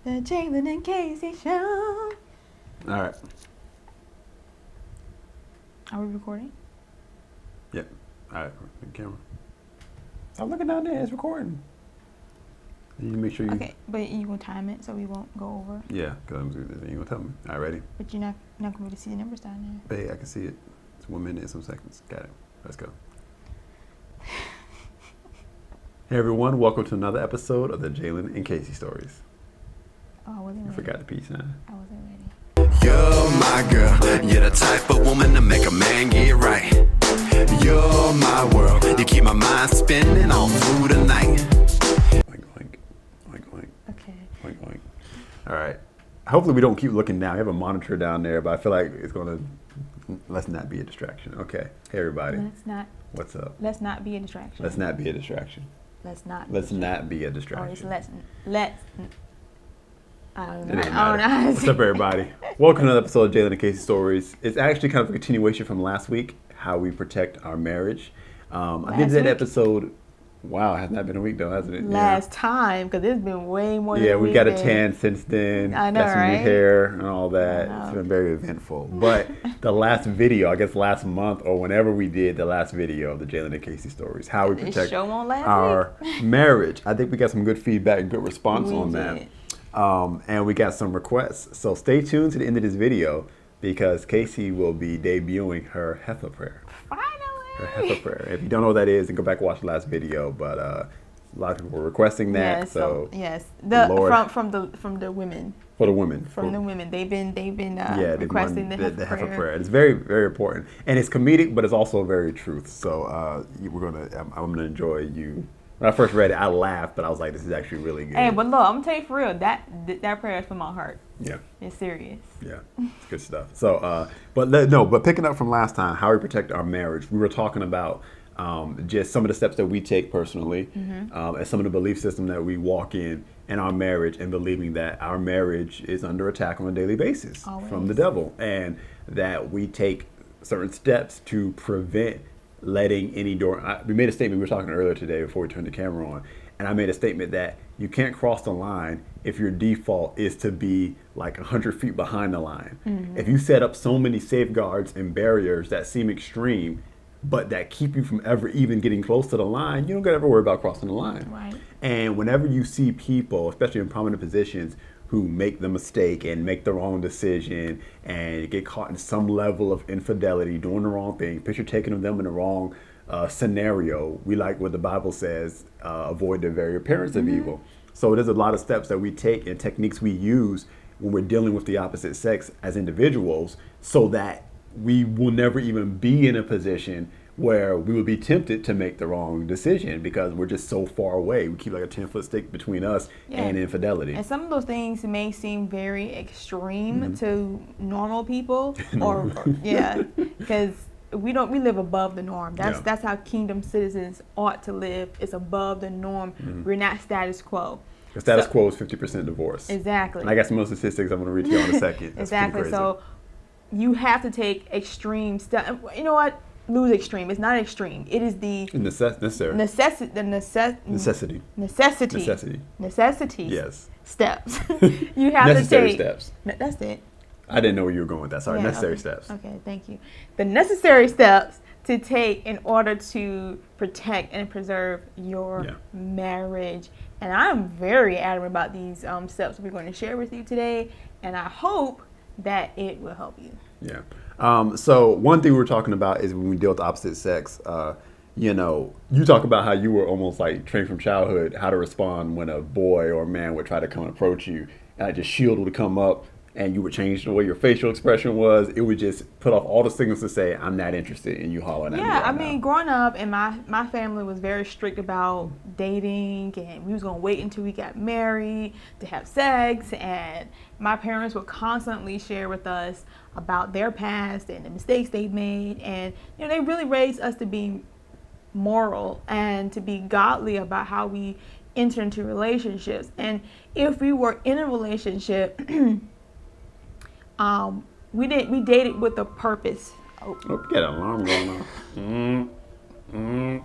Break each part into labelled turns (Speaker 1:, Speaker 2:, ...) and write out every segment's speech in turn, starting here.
Speaker 1: The Jalen and Cacie Show.
Speaker 2: All right.
Speaker 1: Are we recording?
Speaker 2: Yep. All right. The camera. I'm looking down there. It's recording. You make sure you.
Speaker 1: Okay, but you gonna time it so we won't go over.
Speaker 2: Yeah, because you gonna tell me. All right, ready?
Speaker 1: But you're not gonna be able to see the numbers down there.
Speaker 2: Hey, I can see it. It's 1 minute and some seconds. Got it. Let's go. Hey everyone, welcome to another episode of the Jalen and Cacie stories.
Speaker 1: Oh, I wasn't
Speaker 2: You
Speaker 1: ready.
Speaker 2: forgot the piece, huh?
Speaker 1: I wasn't ready.
Speaker 3: You're my girl, you're the type of woman to make a man get right. You're my world, you keep my mind spinning all through the night.
Speaker 2: Oink, oink. Oink, oink.
Speaker 1: Okay.
Speaker 2: Oink, oink. All right. Hopefully we don't keep looking down. We have a monitor down there, but I feel like it's going to, let's not be a distraction. Okay. Hey everybody. What's up?
Speaker 1: Let's not be a distraction.
Speaker 2: Let's not be a distraction.
Speaker 1: Let's not.
Speaker 2: Let's not be a
Speaker 1: Or
Speaker 2: distraction.
Speaker 1: it's let's. I don't
Speaker 2: It
Speaker 1: know.
Speaker 2: doesn't
Speaker 1: I don't know. how to
Speaker 2: What's
Speaker 1: say
Speaker 2: up, everybody? Welcome to another episode of Jalen and Cacie Stories. It's actually kind of a continuation from last week, how we protect our marriage. I did that
Speaker 1: week?
Speaker 2: episode. Wow, it has not been a week though, hasn't it?
Speaker 1: Last time, because it's been way more.
Speaker 2: Yeah,
Speaker 1: than
Speaker 2: we
Speaker 1: we've
Speaker 2: got a
Speaker 1: been.
Speaker 2: tan since then.
Speaker 1: I know,
Speaker 2: got some new
Speaker 1: right?
Speaker 2: hair and all that.
Speaker 1: I
Speaker 2: It's
Speaker 1: know.
Speaker 2: been very eventful. But the last video, I guess last month or whenever we did the last video of the Jalen and Cacie Stories, how we
Speaker 1: This
Speaker 2: protect
Speaker 1: show on last
Speaker 2: our marriage. I think we got some good feedback and good response
Speaker 1: We
Speaker 2: on
Speaker 1: did.
Speaker 2: that. And we got some requests. So stay tuned to the end of this video because Cacie will be debuting her HEFFA prayer. Her
Speaker 1: Finally.
Speaker 2: HEFFA prayer. If you don't know what that is, then go back and watch the last video. But a lot of people were requesting that.
Speaker 1: Yes.
Speaker 2: So
Speaker 1: Yes.
Speaker 2: Lord-
Speaker 1: From the women.
Speaker 2: for the women.
Speaker 1: From the women, they've been
Speaker 2: they
Speaker 1: requesting
Speaker 2: want
Speaker 1: the HEFFA prayer.
Speaker 2: It's very, very important, and it's comedic, but it's also very truth. So I'm gonna enjoy you. When I first read it, I laughed, but I was like, this is actually really good.
Speaker 1: Hey, but look, I'm gonna tell you for real, that prayer is from my heart.
Speaker 2: yeah,
Speaker 1: It's serious.
Speaker 2: yeah, it's good stuff. So, but picking up from last time, how we protect our marriage, we were talking about just some of the steps that we take personally, and some of the belief system that we walk in our marriage, and believing that our marriage is under attack on a daily basis from the devil, and that we take certain steps to prevent letting any door. We made a statement, we were talking earlier today before we turned the camera on, and I made a statement that you can't cross the line if your default is to be like 100 feet behind the line. If you set up so many safeguards and barriers that seem extreme, but that keep you from ever even getting close to the line, you don't gotta ever worry about crossing the line.
Speaker 1: Right.
Speaker 2: And whenever you see people, especially in prominent positions, who make the mistake and make the wrong decision and get caught in some level of infidelity, doing the wrong thing, picture taking of them in the wrong scenario, we like what the Bible says, avoid the very appearance of evil. So there's a lot of steps that we take and techniques we use when we're dealing with the opposite sex as individuals, so that we will never even be in a position where we would be tempted to make the wrong decision because we're just so far away. We keep like a 10-foot stick between us and infidelity.
Speaker 1: And some of those things may seem very extreme to normal people, or because we live above the norm. That's how kingdom citizens ought to live. It's above the norm. We're not status quo.
Speaker 2: The status quo is 50% divorce.
Speaker 1: Exactly.
Speaker 2: And I got some other statistics I'm going to read to you in a second. That's
Speaker 1: Exactly.
Speaker 2: pretty crazy.
Speaker 1: So you have to take extreme steps. You know what? Lose extreme. It's not extreme. It is the
Speaker 2: necessary.
Speaker 1: necessity.
Speaker 2: Yes.
Speaker 1: Steps. You have
Speaker 2: Necessary
Speaker 1: to take
Speaker 2: steps.
Speaker 1: That's it.
Speaker 2: I didn't know where you were going with that. Sorry.
Speaker 1: Yeah,
Speaker 2: Necessary
Speaker 1: okay.
Speaker 2: steps.
Speaker 1: Okay, thank you. The necessary steps to take in order to protect and preserve your marriage. And I'm very adamant about these steps we're going to share with you today, and I hope that it will help you.
Speaker 2: Yeah. So one thing we were talking about is when we deal with the opposite sex, you talk about how you were almost like trained from childhood how to respond when a boy or a man would try to come and approach you, and just shield would come up and you would change the way your facial expression was. It would just put off all the signals to say, I'm not interested in you hollering at me
Speaker 1: Yeah,
Speaker 2: right
Speaker 1: I mean,
Speaker 2: now.
Speaker 1: growing up, and my family was very strict about dating, and we was going to wait until we got married to have sex, and my parents would constantly share with us about their past and the mistakes they made, and they really raised us to be moral and to be godly about how we enter into relationships. And if we were in a relationship, we dated with a purpose.
Speaker 2: Oh, get an alarm going on.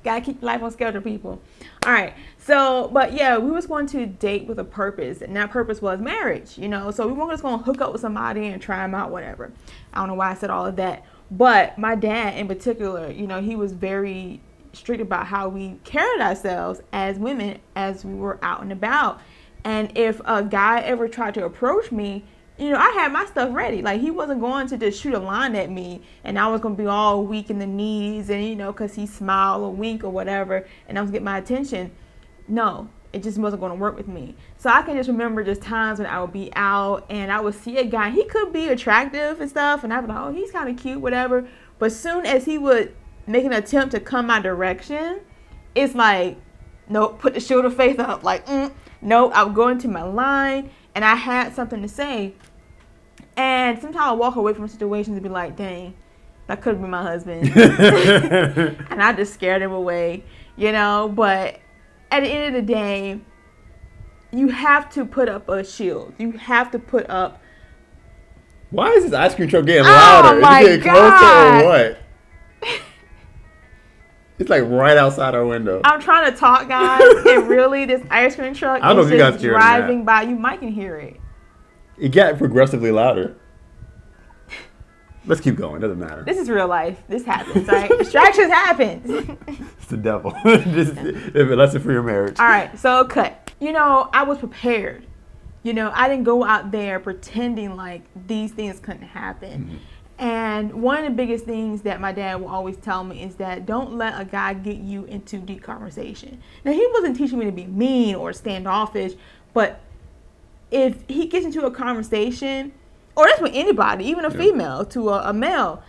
Speaker 1: Gotta keep life on schedule, people. All right. So, but yeah, we was going to date with a purpose, and that purpose was marriage, you know. So we weren't just going to hook up with somebody and try them out, whatever. I don't know why I said all of that. But my dad in particular, you know, he was very strict about how we carried ourselves as women as we were out and about. And if a guy ever tried to approach me, you know, I had my stuff ready. Like, he wasn't going to just shoot a line at me and I was going to be all weak in the knees and, you know, because he smiled or wink or whatever and I was getting my attention. No, it just wasn't going to work with me. So I can just remember just times when I would be out and I would see a guy. He could be attractive and stuff and I'd be like, oh, he's kind of cute, whatever. But soon as he would make an attempt to come my direction, it's like, nope, put the shield of faith up. Like, nope, I would go into my line and I had something to say. And sometimes I'll walk away from situations and be like, dang, that could have been my husband. And I just scared him away, you know. But at the end of the day, you have to put up a shield. You have to put up.
Speaker 2: Why is this ice cream truck getting louder?
Speaker 1: My
Speaker 2: Is it getting
Speaker 1: God.
Speaker 2: closer or what? It's like right outside our window.
Speaker 1: I'm trying to talk, guys, and really, this ice cream truck
Speaker 2: I don't know
Speaker 1: is
Speaker 2: if you guys
Speaker 1: just
Speaker 2: can hear
Speaker 1: driving by. You might can hear it.
Speaker 2: It got progressively louder. Let's keep going. Doesn't matter.
Speaker 1: This is real life. This happens, right? Distractions happen.
Speaker 2: It's the devil. Just a lesson for your marriage.
Speaker 1: All right, so cut. You know, I was prepared. You know, I didn't go out there pretending like these things couldn't happen.
Speaker 2: Mm-hmm.
Speaker 1: And one of the biggest things that my dad will always tell me is that don't let a guy get you into deep conversation. Now, he wasn't teaching me to be mean or standoffish, but if he gets into a conversation, or that's with anybody, even a female to a male,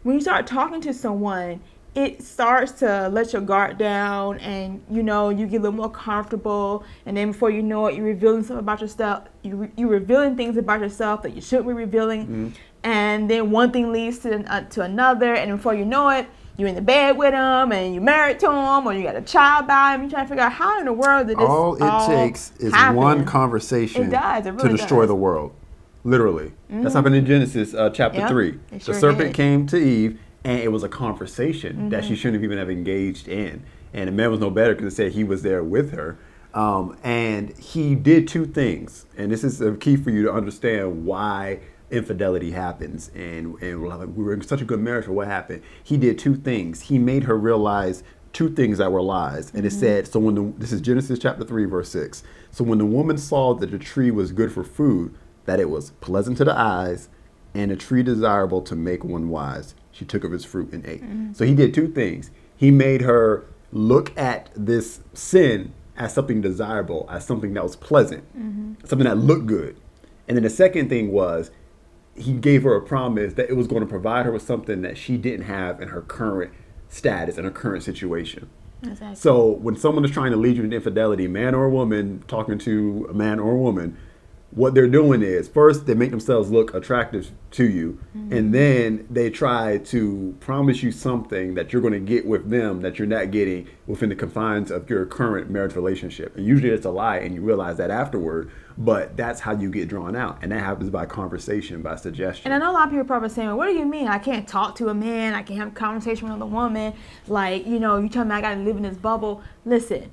Speaker 1: when you start talking to someone, it starts to let your guard down and, you know, you get a little more comfortable. And then before you know it, you're revealing something about yourself. You're revealing things about yourself that you shouldn't be revealing. Mm-hmm. And then one thing leads to another. And before you know it, you're in the bed with him and you're married to him or you got a child by him. You're trying to figure out how in the world did this
Speaker 2: all it takes is
Speaker 1: happen?
Speaker 2: one conversation
Speaker 1: really
Speaker 2: to destroy
Speaker 1: does.
Speaker 2: the world. Literally. Mm-hmm. That's happened in Genesis chapter 3. The serpent came to Eve and it was a conversation that she shouldn't have even have engaged in. And the man was no better because it said he was there with her. And he did two things. And this is a key for you to understand why infidelity happens. And we're like, we were in such a good marriage, but what happened? He did two things. He made her realize two things that were lies. And it said, so this is Genesis chapter 3, verse 6. So when the woman saw that the tree was good for food, that it was pleasant to the eyes, and a tree desirable to make one wise, she took of its fruit and ate. So he did two things. He made her look at this sin as something desirable, as something that was pleasant, something that looked good. And then the second thing was he gave her a promise that it was going to provide her with something that she didn't have in her current status, in her current situation.
Speaker 1: Exactly.
Speaker 2: So when someone is trying to lead you into infidelity, man or a woman talking to a man or a woman, what they're doing is, first, they make themselves look attractive to you, and then they try to promise you something that you're going to get with them that you're not getting within the confines of your current marriage relationship. And usually it's a lie, and you realize that afterward, but that's how you get drawn out. And that happens by conversation, by suggestion.
Speaker 1: And I know a lot of people are probably saying, well, what do you mean? I can't talk to a man. I can't have a conversation with another woman. Like, you know, you tell me I got to live in this bubble. Listen,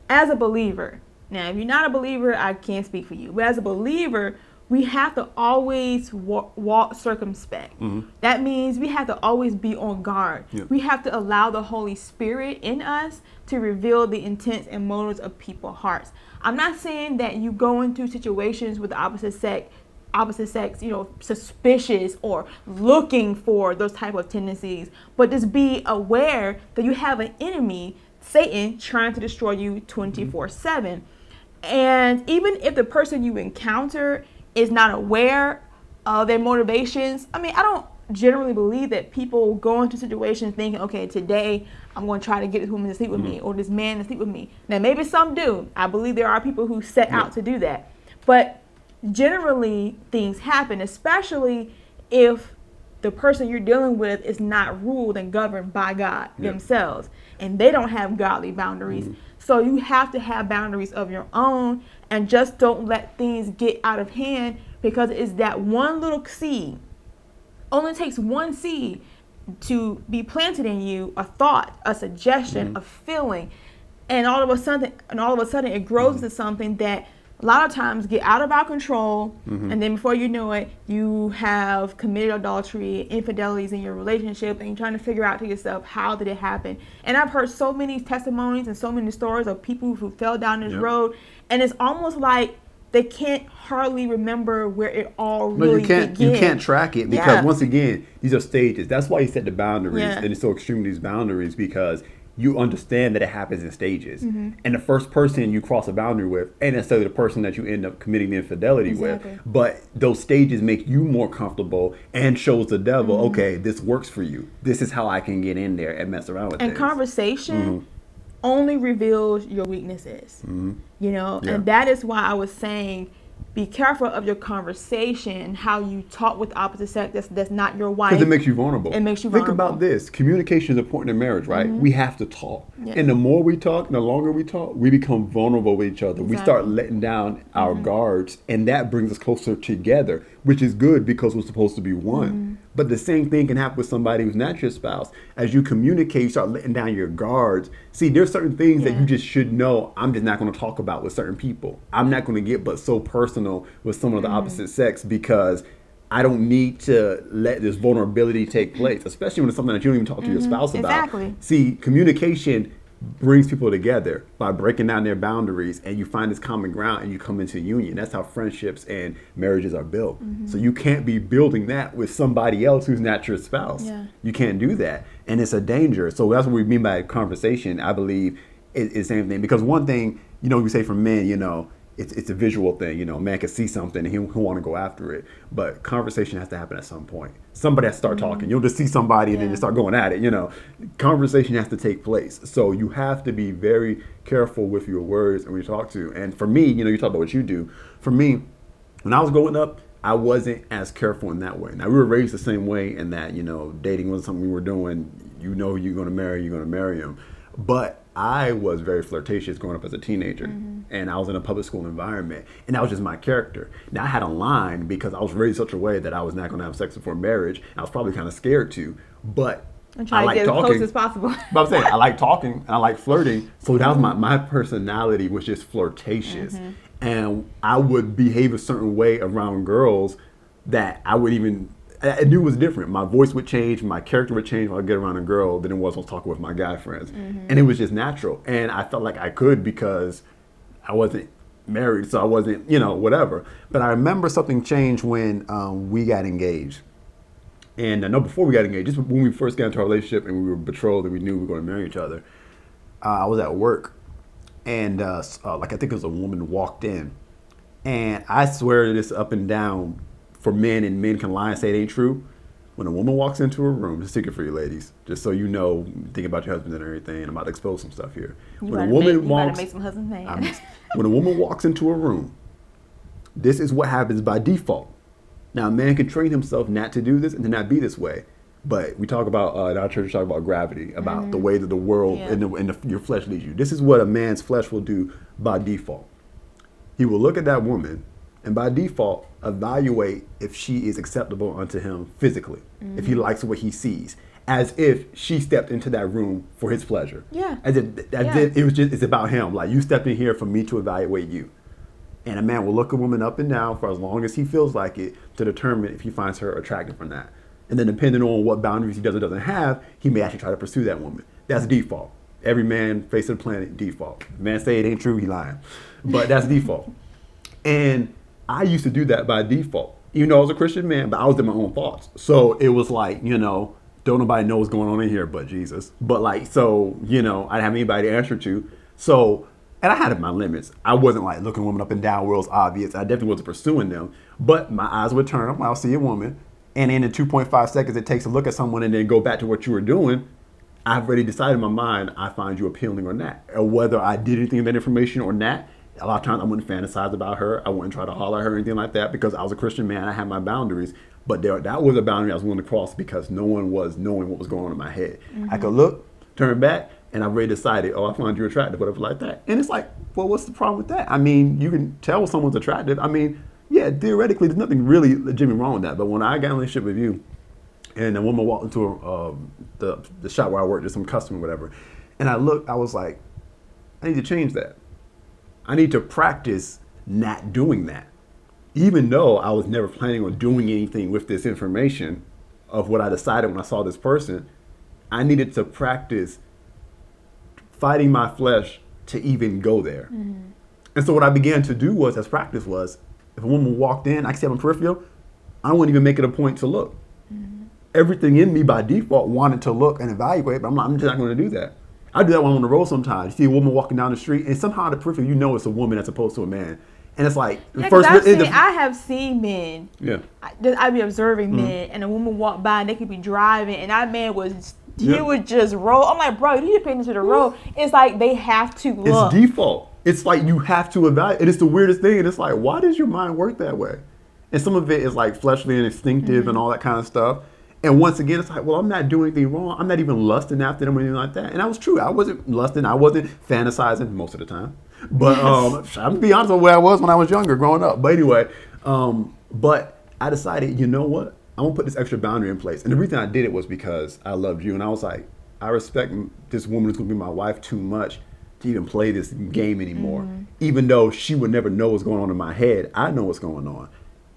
Speaker 1: as a believer, now, if you're not a believer, I can't speak for you. But as a believer, we have to always walk circumspect. That means we have to always be on guard. We have to allow the Holy Spirit in us to reveal the intents and motives of people's hearts. I'm not saying that you go into situations with the opposite sex, you know, suspicious or looking for those type of tendencies, but just be aware that you have an enemy, Satan, trying to destroy you 24/7. And even if the person you encounter is not aware of their motivations, I mean, I don't generally believe that people go into situations thinking, okay, today I'm going to try to get this woman to sleep with me or this man to sleep with me. Now, maybe some do. I believe there are people who set out to do that. But generally, things happen, especially if the person you're dealing with is not ruled and governed by God themselves, and they don't have godly boundaries. So you have to have boundaries of your own, and just don't let things get out of hand, because it's that one little seed. Only takes one seed to be planted in you a thought, a suggestion, a feeling, and all of a sudden it grows into something that a lot of times get out of our control, and then before you know it, you have committed adultery, infidelities in your relationship, and you're trying to figure out to yourself, how did it happen? And I've heard so many testimonies and so many stories of people who fell down this road, and it's almost like they can't hardly remember where it all really began.
Speaker 2: You can't track it because once again, these are stages. That's why you set the boundaries, and it's so extreme, these boundaries, because you understand that it happens in stages. And the first person you cross a boundary with ain't necessarily the person that you end up committing the infidelity with. But those stages make you more comfortable and shows the devil, okay, this works for you. This is how I can get in there and mess around with
Speaker 1: and
Speaker 2: things.
Speaker 1: Conversation only reveals your weaknesses. You know, and that is why I was saying, be careful of your conversation, how you talk with the opposite sex that's not your wife.
Speaker 2: Because it makes you vulnerable.
Speaker 1: It makes you vulnerable.
Speaker 2: Think about this. Communication is important in marriage, right? We have to talk. And the more we talk, and the longer we talk, we become vulnerable with each other. We start letting down our guards, and that brings us closer together, which is good because we're supposed to be one. But the same thing can happen with somebody who's not your spouse. As you communicate, you start letting down your guards. See, there's certain things that you just should know I'm just not going to talk about with certain people. I'm not going to get but so personal with someone of the opposite sex because I don't need to let this vulnerability take place, especially when it's something that you don't even talk to your spouse about. See, communication brings people together by breaking down their boundaries, and you find this common ground and you come into union. That's how friendships and marriages are built. So you can't be building that with somebody else who's not your spouse. You can't do that, and it's a danger. So that's what we mean by conversation. I believe is the same thing, because one thing, you know, we say for men, you know, it's a visual thing. You know, a man can see something and he'll want to go after it. But conversation has to happen at some point. Somebody has to start talking. You don't just see somebody and then you start going at it. You know, conversation has to take place. So you have to be very careful with your words and when you talk to. And for me, you know, you talk about what you do. For me, when I was growing up, I wasn't as careful in that way. Now, we were raised the same way in that, you know, dating wasn't something we were doing. You know who you're going to marry him. But I was very flirtatious growing up as a teenager, and I was in a public school environment, and that was just my character. Now, I had a line because I was raised such a way that I was not going to have sex before marriage. I was probably kind of scared to, but
Speaker 1: I like talking. As close as possible.
Speaker 2: But I'm saying I like talking and I like flirting, so that was my personality was just flirtatious, and I would behave a certain way around girls that I knew it was different. My voice would change, my character would change when I get around a girl than it was when I was talking with my guy friends. And it was just natural. And I felt like I could because I wasn't married, so I wasn't, you know, whatever. But I remember something changed when we got engaged. And I know before we got engaged, just when we first got into our relationship and we were betrothed and we knew we were going to marry each other, I was at work. And like I think it was a woman walked in. And I swear this up and down, for men, and men can lie and say it ain't true. When a woman walks into a room, it's a secret for you ladies, just so you know, think about your husband and everything. I'm about to expose some stuff here. When a woman
Speaker 1: make some husband names.
Speaker 2: When a woman walks into a room, this is what happens by default. Now, a man can train himself not to do this and to not be this way. But we talk about, in our church, we talk about gravity, about the way that the world and your flesh leads you. This is what a man's flesh will do by default. He will look at that woman and by default, evaluate if she is acceptable unto him physically, if he likes what he sees, as if she stepped into that room for his pleasure. As if it was just, it's about him. Like, you stepped in here for me to evaluate you. And a man will look a woman up and down for as long as he feels like it to determine if he finds her attractive or not. And then depending on what boundaries he does or doesn't have, he may actually try to pursue that woman. That's default. Every man face of the planet, default. If man say it ain't true, he lying. But that's default. And I used to do that by default. Even though I was a Christian man, but I was in my own thoughts. So it was like, you know, don't nobody know what's going on in here but Jesus. But like, so, you know, I didn't have anybody to answer to. So, and I had my limits. I wasn't like looking women up and down where it was obvious. I definitely wasn't pursuing them. But my eyes would turn them. I'll see a woman. And in the 2.5 seconds it takes to look at someone and then go back to what you were doing, I've already decided in my mind I find you appealing or not. Or whether I did anything with that information or not. A lot of times I wouldn't fantasize about her. I wouldn't try to holler at her or anything like that because I was a Christian man. I had my boundaries. But that was a boundary I was willing to cross because no one was knowing what was going on in my head. I could look, turn back, and I've already decided, I find you attractive, whatever like that. And it's like, well, what's the problem with that? I mean, you can tell someone's attractive. I mean, yeah, theoretically, there's nothing really legitimately wrong with that. But when I got in a relationship with you, and a woman walked into the shop where I worked, there's some customer, whatever. And I looked, I was like, I need to change that. I need to practice not doing that. Even though I was never planning on doing anything with this information of what I decided when I saw this person, I needed to practice fighting my flesh to even go there. Mm-hmm. And so what I began to do was, as practice was, if a woman walked in, I could see on peripheral, I wouldn't even make it a point to look. Mm-hmm. Everything in me by default wanted to look and evaluate, but I'm just not going to do that. I do that when I'm on the road sometimes. You see a woman walking down the street, and somehow at the peripheral, you know it's a woman as opposed to a man. And it's like,
Speaker 1: I have seen men.
Speaker 2: Yeah.
Speaker 1: I'd be observing men, and a woman walk by, and they could be driving, and that man he would just roll. I'm like, bro, you need to pay attention to the road. It's like they have to look.
Speaker 2: It's default. It's like you have to evaluate. And it's the weirdest thing. And it's like, why does your mind work that way? And some of it is like fleshly and instinctive and all that kind of stuff. And once again, it's like, well, I'm not doing anything wrong. I'm not even lusting after them or anything like that. And that was true. I wasn't lusting. I wasn't fantasizing most of the time. But I'm going to be honest with where I was when I was younger, growing up. But anyway, but I decided, you know what? I'm going to put this extra boundary in place. And the reason I did it was because I loved you. And I was like, I respect this woman who's going to be my wife too much to even play this game anymore. Mm-hmm. Even though she would never know what's going on in my head, I know what's going on.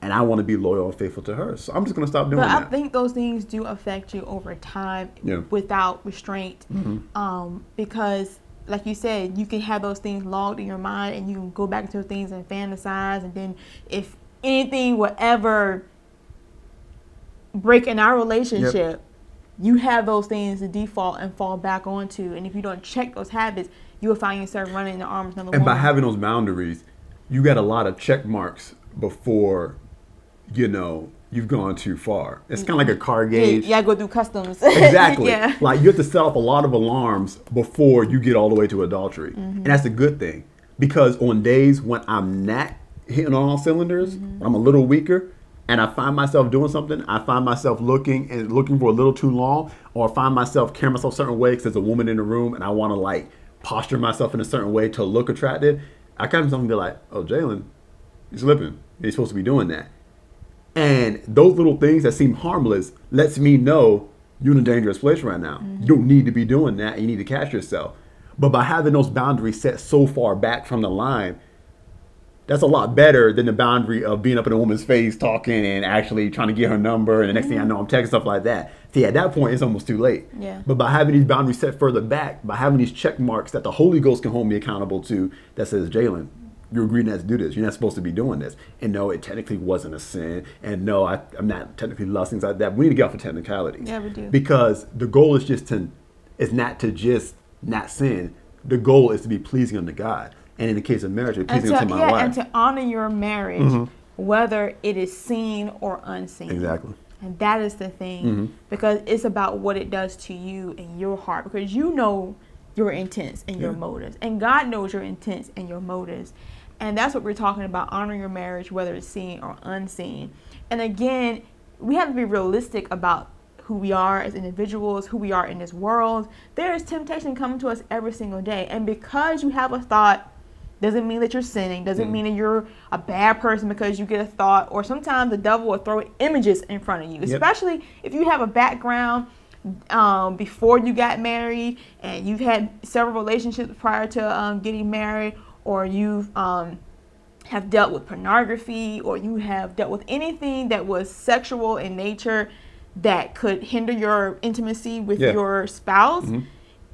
Speaker 2: And I want to be loyal and faithful to her. So I'm just going to stop doing that.
Speaker 1: But I think those things do affect you over time without restraint. Mm-hmm. Because, like you said, you can have those things logged in your mind and you can go back into things and fantasize. And then if anything will ever break in our relationship, you have those things to default and fall back onto. And if you don't check those habits, you will find yourself running in the arms of another woman.
Speaker 2: And by having those boundaries, you got a lot of check marks before you've gone too far. It's kind of like a car gauge.
Speaker 1: Yeah, go through customs.
Speaker 2: Exactly. Yeah. Like you have to set off a lot of alarms before you get all the way to adultery. Mm-hmm. And that's a good thing. Because on days when I'm not hitting on all cylinders, when I'm a little weaker, and I find myself doing something, I find myself looking for a little too long, or I find myself carrying myself a certain way because there's a woman in the room and I want to like posture myself in a certain way to look attractive, I kind of something be like, oh, Jalen, you're slipping. You're supposed to be doing that. And those little things that seem harmless lets me know you're in a dangerous place right now. Mm-hmm. You don't need to be doing that. You need to catch yourself. But by having those boundaries set so far back from the line, that's a lot better than the boundary of being up in a woman's face talking and actually trying to get her number. And the next thing I know, I'm texting stuff like that. See, at that point, it's almost too late.
Speaker 1: Yeah.
Speaker 2: But by having these boundaries set further back, by having these check marks that the Holy Ghost can hold me accountable to, that says, Jalen, you're agreeing not to do this. You're not supposed to be doing this. And no, it technically wasn't a sin. And no, I'm not technically lusting like that. We need to get off of technicalities.
Speaker 1: Yeah, we do.
Speaker 2: Because the goal is not to just not sin. The goal is to be pleasing unto God. And in the case of marriage, it's pleasing unto my wife.
Speaker 1: And to honor your marriage, whether it is seen or unseen.
Speaker 2: Exactly.
Speaker 1: And that is the thing. Because it's about what it does to you and your heart. Because you know your intents and your motives. And God knows your intents and your motives. And that's what we're talking about, honoring your marriage, whether it's seen or unseen. And again, we have to be realistic about who we are as individuals, who we are in this world. There is temptation coming to us every single day. And because you have a thought, doesn't mean that you're sinning, doesn't mean that you're a bad person because you get a thought. Or sometimes the devil will throw images in front of you, especially if you have a background before you got married and you've had several relationships prior to getting married, or you've have dealt with pornography, or you have dealt with anything that was sexual in nature that could hinder your intimacy with your spouse.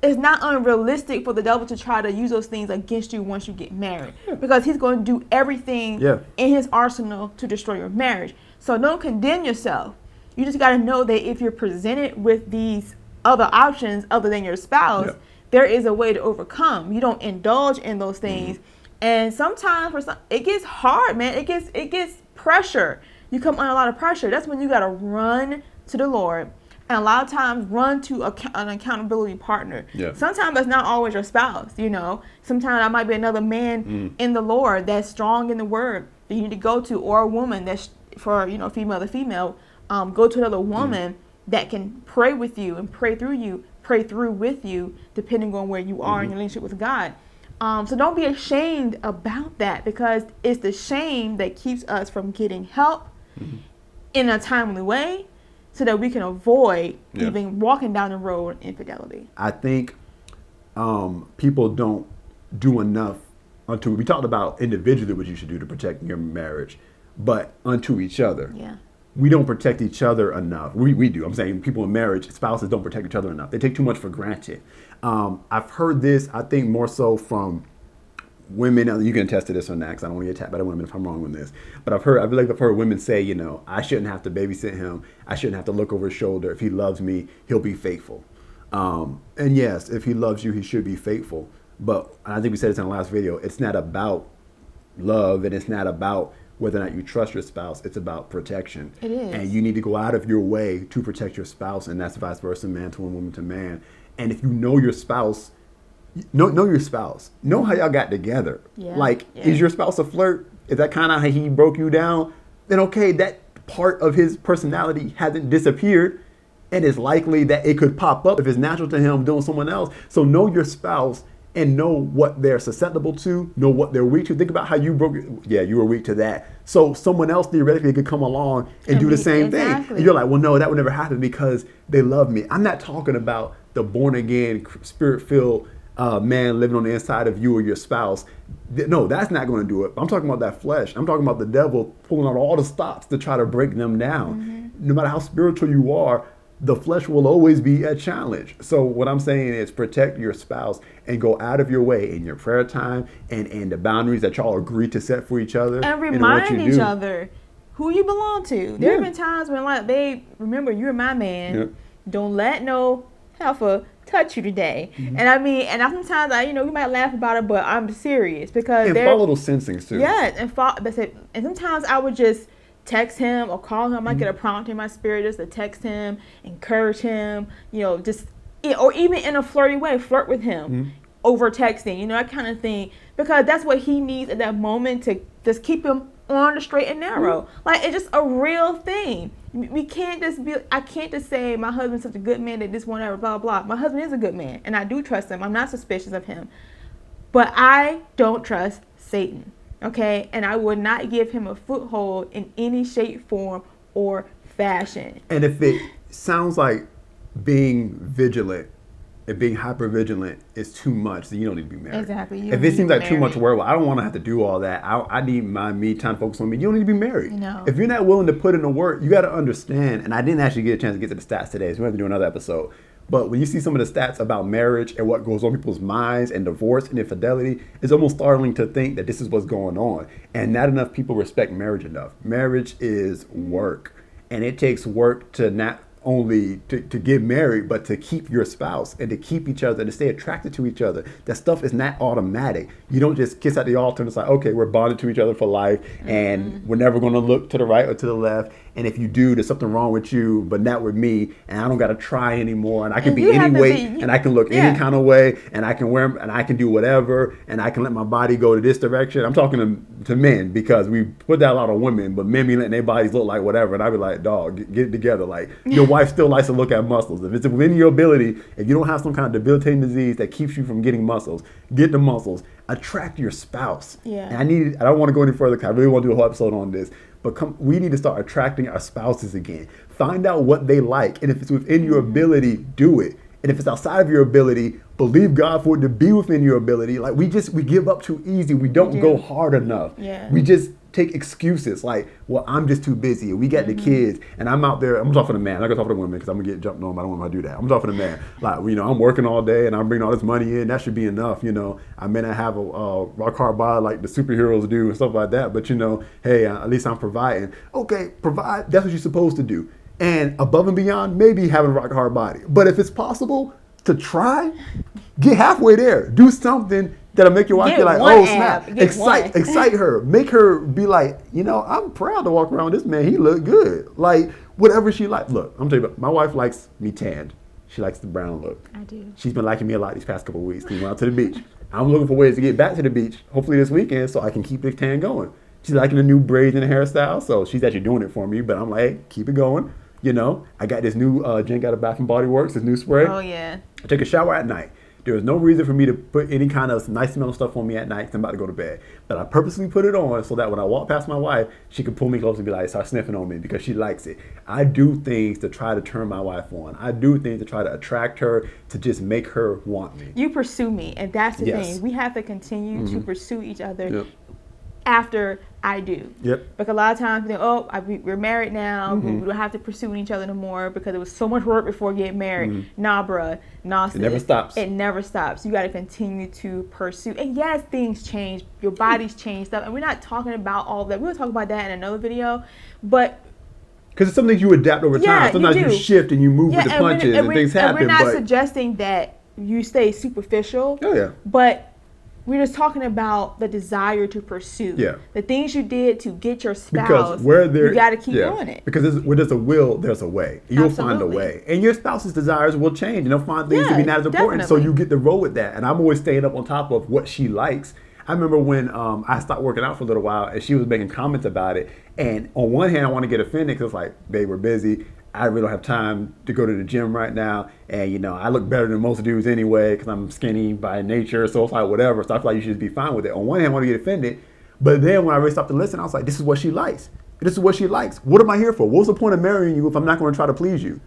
Speaker 1: It's not unrealistic for the devil to try to use those things against you once you get married, because he's going to do everything in his arsenal to destroy your marriage. So don't condemn yourself. You just got to know that if you're presented with these other options other than your spouse, there is a way to overcome. You don't indulge in those things. And sometimes it gets hard, man. It gets pressure. You come under a lot of pressure. That's when you got to run to the Lord. And a lot of times run to an accountability partner. Sometimes that's not always your spouse, Sometimes that might be another man in the Lord that's strong in the word that you need to go to, or a woman that's for, female to female. Go to another woman that can pray with you and pray through with you, depending on where you are in your relationship with God. So don't be ashamed about that, because it's the shame that keeps us from getting help in a timely way. so that we can avoid
Speaker 2: Yeah.
Speaker 1: even walking down the road of infidelity.
Speaker 2: I think people don't do enough unto, we talked about individually what you should do to protect your marriage, but unto each other.
Speaker 1: Yeah.
Speaker 2: We don't protect each other enough. We do. I'm saying people in marriage, spouses don't protect each other enough. They take too much for granted. I've heard this, I think more so from women. You can attest to this or not, because I don't want to get attacked by the women if I'm wrong on this. But I feel like I've heard women say, I shouldn't have to babysit him. I shouldn't have to look over his shoulder. If he loves me, he'll be faithful. And yes, if he loves you, he should be faithful. But I think we said this in the last video, it's not about love, and it's not about whether or not you trust your spouse. It's about protection.
Speaker 1: It is.
Speaker 2: And you need to go out of your way to protect your spouse, and that's vice versa, man to woman to man. And if you know your spouse, know your spouse. Know how y'all got together.
Speaker 1: Yeah.
Speaker 2: Is your spouse a flirt? Is that kind of how he broke you down? Then okay, that part of his personality hasn't disappeared, and it's likely that it could pop up if it's natural to him doing someone else. So know your spouse and know what they're susceptible to, know what they're weak to. Think about how you broke it. Yeah, you were weak to that. So someone else theoretically could come along and do the same thing. And you're like, well, no, that would never happen because they love me. I'm not talking about the born again, spirit-filled man living on the inside of you or your spouse. No, that's not going to do it. I'm talking about that flesh. I'm talking about the devil pulling out all the stops to try to break them down. Mm-hmm. No matter how spiritual you are, the flesh will always be a challenge. So what I'm saying is protect your spouse and go out of your way in your prayer time and the boundaries that y'all agree to set for each other.
Speaker 1: And remind each other who you belong to. There have been times when, like, babe, remember, you're my man.
Speaker 2: Yep.
Speaker 1: Don't let no heifer touch you today. Mm-hmm. And I mean, and sometimes we might laugh about it, but I'm serious because
Speaker 2: and follow those sensings too.
Speaker 1: Yeah, and sometimes I would just text him or call him. I might get a prompt in my spirit just to text him, encourage him, or even in a flirty way, flirt with him over texting, that kind of thing, because that's what he needs at that moment to just keep him on the straight and narrow. Like, it's just a real thing. We can't I can't just say my husband's such a good man that this won't ever blah, blah, blah. My husband is a good man and I do trust him. I'm not suspicious of him, but I don't trust Satan. Okay, and I would not give him a foothold in any shape, form, or fashion.
Speaker 2: And if it sounds like being vigilant and being hyper vigilant is too much, then you don't need to be married.
Speaker 1: Exactly.
Speaker 2: If it seems like too much work, well, I don't want to have to do all that. I need me time to focus on me. You don't need to be married.
Speaker 1: No.
Speaker 2: If you're not willing to put in the work, you got to understand. And I didn't actually get a chance to get to the stats today, so we have to do another episode. But when you see some of the stats about marriage and what goes on in people's minds and divorce and infidelity, it's almost startling to think that this is what's going on. And not enough people respect marriage enough. Marriage is work. And it takes work to not only to get married, but to keep your spouse and to keep each other, to stay attracted to each other. That stuff is not automatic. You don't just kiss at the altar and it's like, okay, we're bonded to each other for life and we're never going to look to the right or to the left. And if you do, there's something wrong with you, but not with me. And I don't got to try anymore. And I can be any weight and I can look any kind of way and I can wear and I can do whatever and I can let my body go to this direction. I'm talking to men because we put that a lot on women, but men be letting their bodies look like whatever. And I be like, dog, get it together. Like, your wife still likes to look at muscles. If it's within your ability, if you don't have some kind of debilitating disease that keeps you from getting muscles, get the muscles. Attract your spouse.
Speaker 1: Yeah.
Speaker 2: And I don't want to go any further because I really want to do a whole episode on this. But we need to start attracting our spouses again. Find out what they like. And if it's within your ability, do it. And if it's outside of your ability, believe God for it to be within your ability. Like, we give up too easy. We don't go hard enough.
Speaker 1: Yeah.
Speaker 2: We just take excuses like, well, I'm just too busy. We got the kids and I'm out there. I'm talking to the man. I'm not going to talk to the women because I'm going to get jumped on. I don't want to do that. I'm talking to the man. Like, I'm working all day and I'm bringing all this money in. That should be enough. I may not have a rock hard body like the superheroes do and stuff like that. But, hey, at least I'm providing. Okay, provide. That's what you're supposed to do. And above and beyond, maybe having a rock hard body. But if it's possible to try, get halfway there. Do something that'll make your wife be like, oh, snap. Excite her. Make her be like, I'm proud to walk around with this man. He look good. Like, whatever she likes. Look, I'm telling you, my wife likes me tanned. She likes the brown look.
Speaker 1: I do. She's
Speaker 2: been liking me a lot these past couple of weeks. We went out to the beach. I'm looking for ways to get back to the beach, hopefully this weekend, so I can keep the tan going. She's liking the new braids and the hairstyle, so she's actually doing it for me. But I'm like, hey, keep it going. I got this new Jen got a Bath and Body Works, this new spray.
Speaker 1: Oh, yeah.
Speaker 2: I take a shower at night. There was no reason for me to put any kind of nice smelling stuff on me at night because I'm about to go to bed. But I purposely put it on so that when I walk past my wife, she could pull me close and be like, start sniffing on me because she likes it. I do things to try to turn my wife on. I do things to try to attract her, to just make her want me.
Speaker 1: You pursue me, and that's the
Speaker 2: Yes.
Speaker 1: thing. We have to continue to pursue each other.
Speaker 2: Yep.
Speaker 1: After I do.
Speaker 2: Yep.
Speaker 1: Because a lot of times we think, we're married now. We don't have to pursue each other no more because it was so much work before getting married. Nah, bruh. Nah, sis.
Speaker 2: It never stops.
Speaker 1: It never stops. You got to continue to pursue. And yes, things change. Your body's changed stuff. And we're not talking about all that. We'll talk about that in another video. But
Speaker 2: because it's something you adapt over time. Sometimes you shift and you move with the punches and things happen.
Speaker 1: And we're not suggesting that you stay superficial.
Speaker 2: Oh, yeah.
Speaker 1: But we're just talking about the desire to pursue.
Speaker 2: Yeah.
Speaker 1: The things you did to get your spouse.
Speaker 2: Because where there,
Speaker 1: you got to keep doing it.
Speaker 2: Because where there's a will, there's a way. You'll find a way. And your spouse's desires will change. And they'll find things to be not as important.
Speaker 1: Definitely.
Speaker 2: So you get to roll with that. And I'm always staying up on top of what she likes. I remember when I stopped working out for a little while and she was making comments about it. And on one hand, I want to get offended because it's like, babe, we're busy. I really don't have time to go to the gym right now. And, you know, I look better than most dudes anyway because I'm skinny by nature. So it's like, whatever. So I feel like you should just be fine with it. On one hand, I want to get offended. But then when I really stopped to listen, I was like, this is what she likes. This is what she likes. What am I here for? What's the point of marrying you if I'm not going to try to please you?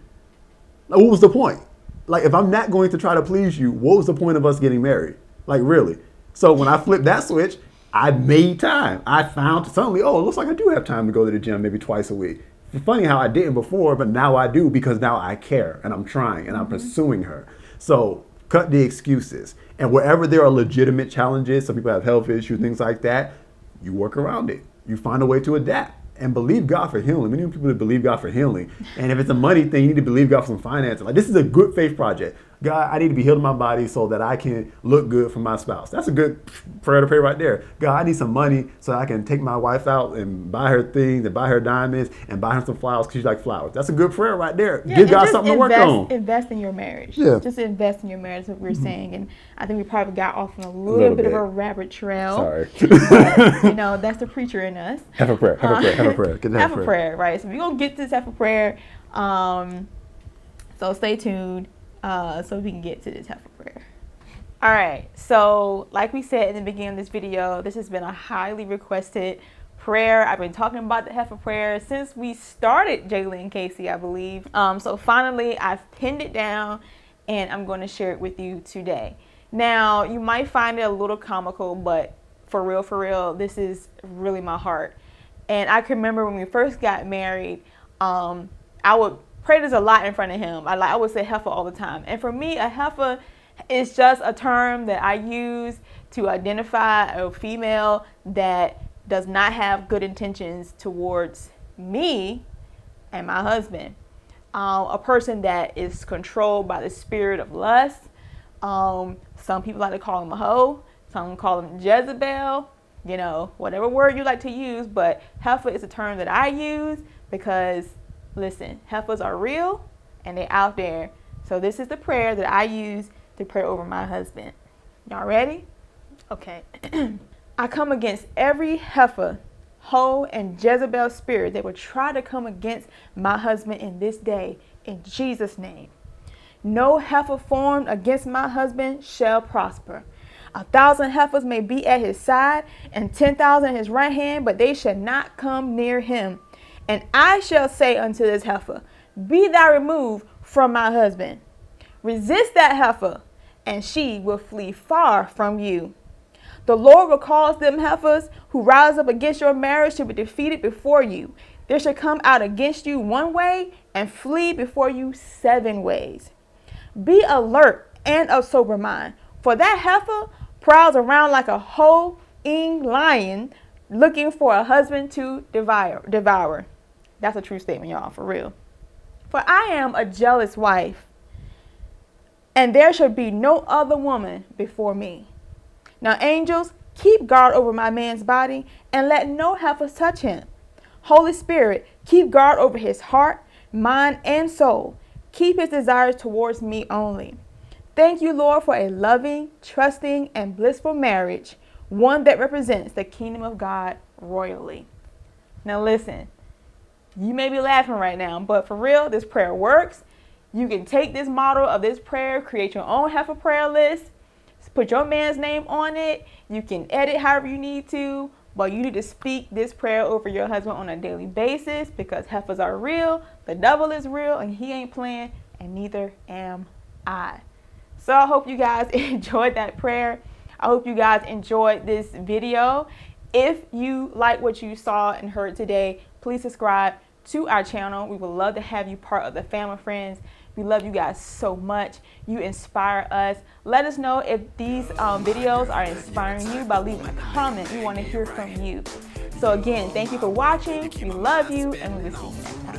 Speaker 2: Like, what was the point? Like, if I'm not going to try to please you, what was the point of us getting married? Like, really? So when I flipped that switch, I made time. I found suddenly, it looks like I do have time to go to the gym maybe twice a week. It's funny how I didn't before, but now I do because now I care and I'm trying and I'm pursuing her. So cut the excuses. And wherever there are legitimate challenges, some people have health issues, things like that, you work around it. You find a way to adapt and believe God for healing. We need people to believe God for healing. And if it's a money thing, you need to believe God for some finances. Like, this is a good faith project. God, I need to be healed in my body so that I can look good for my spouse. That's a good prayer to pray right there. God, I need some money so I can take my wife out and buy her things and buy her diamonds and buy her some flowers because she likes flowers. That's a good prayer right there.
Speaker 1: Yeah,
Speaker 2: give God something to work on.
Speaker 1: Invest in your marriage.
Speaker 2: Yeah.
Speaker 1: Just invest in your marriage is what we're saying. And I think we probably got off on a little bit of a rabbit trail.
Speaker 2: Sorry.
Speaker 1: But, you know, that's the preacher in us.
Speaker 2: Have a prayer. Have a prayer. Have a prayer. Get
Speaker 1: Have a prayer, right? So we're going to get to this have a prayer. So stay tuned. So we can get to this HEFFA prayer. All right, so like we said in the beginning of this video, this has been a highly requested prayer. I've been talking about the HEFFA prayer since we started Jalen and Cacie, I believe. So finally, I've pinned it down and I'm going to share it with you today. Now, you might find it a little comical, but for real, this is really my heart. And I can remember when we first got married, I would pray this a lot in front of him. I would say HEFFA all the time. And for me, a HEFFA is just a term that I use to identify a female that does not have good intentions towards me and my husband. A person that is controlled by the spirit of lust. Some people like to call him a hoe. Some call him Jezebel. You know, whatever word you like to use. But HEFFA is a term that I use because, listen, heifers are real and they're out there. So this is the prayer that I use to pray over my husband. Y'all ready? Okay. I come against every heifer, hoe, and Jezebel spirit that would try to come against my husband in this day, in Jesus' name. No heifer formed against my husband shall prosper. 1,000 heifers may be at his side and 10,000 at his right hand, but they shall not come near him. And I shall say unto this heifer, be thou removed from my husband. Resist that heifer, and she will flee far from you. The Lord will cause them heifers who rise up against your marriage to be defeated before you. They shall come out against you one way and flee before you 7 ways. Be alert and of sober mind, for that heifer prowls around like a hoeing lion looking for a husband to devour. That's a true statement, y'all, for real. For I am a jealous wife, and there shall be no other woman before me. Now, angels, keep guard over my man's body, and let no heifer touch him. Holy Spirit, keep guard over his heart, mind, and soul. Keep his desires towards me only. Thank you, Lord, for a loving, trusting, and blissful marriage, one that represents the kingdom of God royally. Now listen, you may be laughing right now, but for real, this prayer works. You can take this model of this prayer, create your own HEFFA prayer list, put your man's name on it. You can edit however you need to, but you need to speak this prayer over your husband on a daily basis, because heifers are real, the devil is real, and he ain't playing, and neither am I. So I hope you guys enjoyed that prayer. I hope you guys enjoyed this video. If you like what you saw and heard today, please subscribe to our channel. We would love to have you part of the family friends. We love you guys so much. You inspire us. Let us know if these videos are inspiring you by leaving a comment. We want to hear from you. So again, thank you for watching. We love you, and we will see you next time.